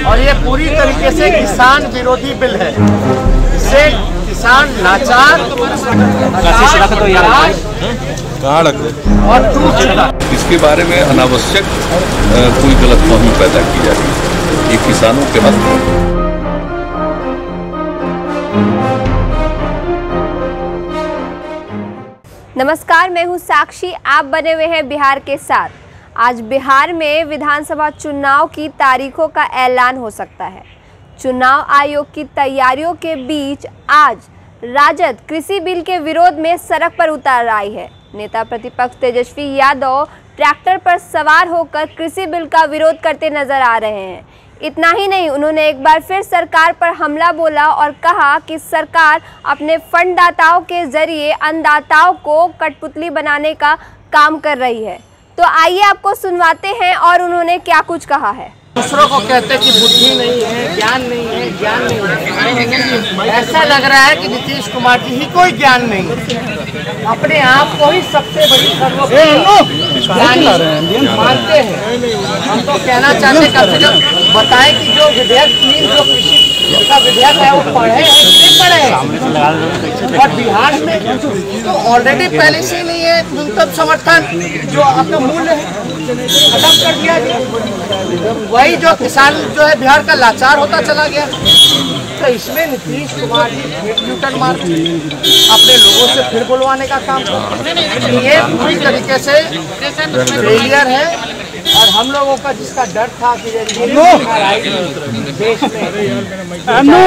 और ये पूरी तरीके से किसान विरोधी बिल है। इससे किसान लाचार और टूट चुका। इसके बारे में अनावश्यक कोई गलतफहमी पैदा की जा रही है। ये किसानों के हक में। नमस्कार, मैं हूं साक्षी। आप बने हुए हैं बिहार के साथ। आज बिहार में विधानसभा चुनाव की तारीखों का ऐलान हो सकता है। चुनाव आयोग की तैयारियों के बीच आज राजद कृषि बिल के विरोध में सड़क पर उतर आई है। नेता प्रतिपक्ष तेजस्वी यादव ट्रैक्टर पर सवार होकर कृषि बिल का विरोध करते नजर आ रहे हैं। इतना ही नहीं, उन्होंने एक बार फिर सरकार पर हमला बोला और कहा कि सरकार अपने फंडदाताओं के जरिए अन्नदाताओं को कठपुतली बनाने का काम कर रही है। तो आइए आपको सुनवाते हैं और उन्होंने क्या कुछ कहा है। दूसरों को कहते कि बुद्धि नहीं है, ज्ञान नहीं है, ज्ञान नहीं है। ऐसा लग रहा है कि नीतीश कुमार जी ही कोई ज्ञान नहीं है, अपने आप को ही सबसे बड़ी ज्ञानी मानते हैं। हम तो कहना चाहते कम से कम बताएं कि जो विधेयक जो कृषि का विधेयक है वो पढ़े हैं कि नहीं पढ़े हैं। और बिहार में तो ऑलरेडी पहले से नहीं है न्यूनतम समर्थन जो आपका मूल्य है खत्म कर दिया गया। वही जो किसान जो है बिहार का लाचार होता चला गया। तो इसमें नीतीश कुमार जी फिर न्यूटन मार अपने लोगों से फिर बुलवाने का काम कर। ये पूरी तरीके से फेलियर है। और हम लोगों का जिसका डर था कि देश में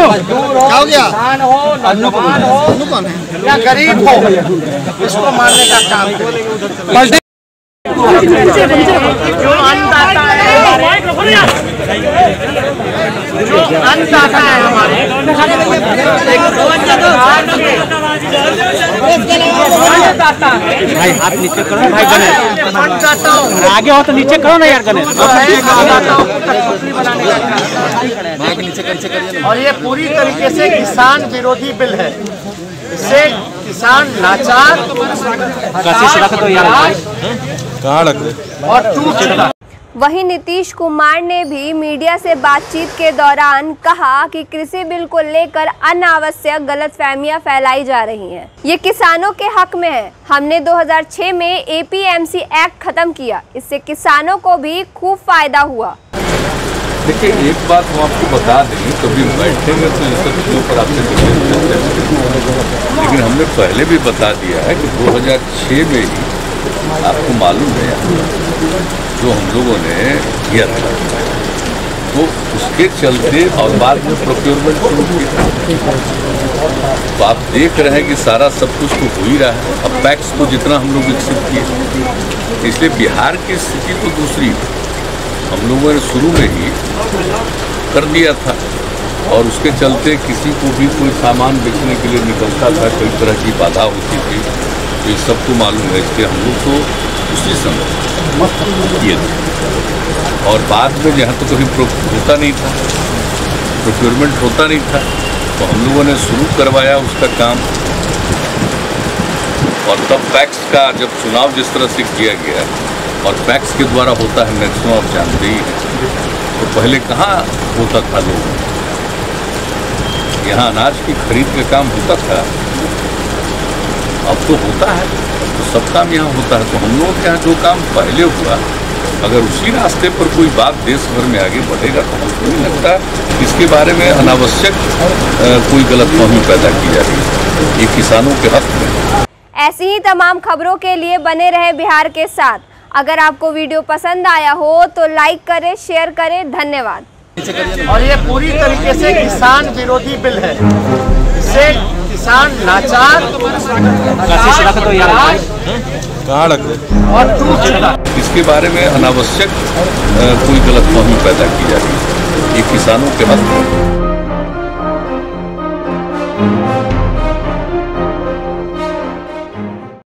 मजदूर हो, किसान हो, नौजवान हो या गरीब हो, इसको मारने का काम है। जो अन्नदाता है, जो अन्नदाता है हमारे, भाई हाथ नीचे करो ना भाई। गणेश आगे हो तो नीचे करो ना यार। गणेश और ये पूरी तरीके से किसान विरोधी बिल है। इससे किसान लाचार और टूट चुका। वहीं नीतीश कुमार ने भी मीडिया से बातचीत के दौरान कहा कि कृषि बिल को लेकर अनावश्यक गलतफहमियां फैलाई जा रही हैं। ये किसानों के हक में है। हमने 2006 में APMC एक्ट खत्म किया, इससे किसानों को भी खूब फायदा हुआ। देखिए, एक बात हम आपको बता दें, कभी बैठेंगे तो इन सब चीज़ों पर आपसे लेकिन हमने पहले भी बता दिया है कि 2006 में ही आपको मालूम है जो हम लोगों ने किया था, तो उसके चलते और बाद में प्रोक्योरमेंट शुरू किया। तो आप देख रहे हैं कि सारा सब कुछ तो हो ही रहा है। अब पैक्स को जितना हम लोग विकसित किए, इसलिए बिहार की स्थिति तो दूसरी हम लोगों ने शुरू में ही कर दिया था। और उसके चलते किसी को भी कोई सामान बेचने के लिए निकलता था, कई तरह की बाधा होती थी। तो ये सबको मालूम है। इसलिए हम लोग तो उसी समय किए थे। और बाद में जहाँ तो कभी होता नहीं था, प्रोक्योरमेंट होता नहीं था, तो हम लोगों ने शुरू करवाया उसका काम। और तब पैक्स का जब चुनाव जिस तरह से किया गया और पैक्स के द्वारा होता है, मैक्सिमम आप जानते ही हैं। तो पहले कहाँ होता था लोग, यहाँ अनाज की खरीद का काम होता था, अब तो होता है। तो सब काम यहाँ होता है। तो हम लोगों के यहाँ जो काम पहले हुआ, अगर उसी रास्ते पर कोई बात देश भर में आगे बढ़ेगा तो हमको नहीं लगता इसके बारे में अनावश्यक कोई गलतफहमी पैदा की जा रही है। ये किसानों के हक में। ऐसी ही तमाम खबरों के लिए बने रहे बिहार के साथ। अगर आपको वीडियो पसंद आया हो तो लाइक करें, शेयर करें। धन्यवाद। और ये पूरी तरीके से किसान विरोधी बिल है। इससे किसान लाचार और टूट चुका। इसके बारे में अनावश्यक कोई गलतफहमी पैदा की जा रही है। ये किसानों के हक में।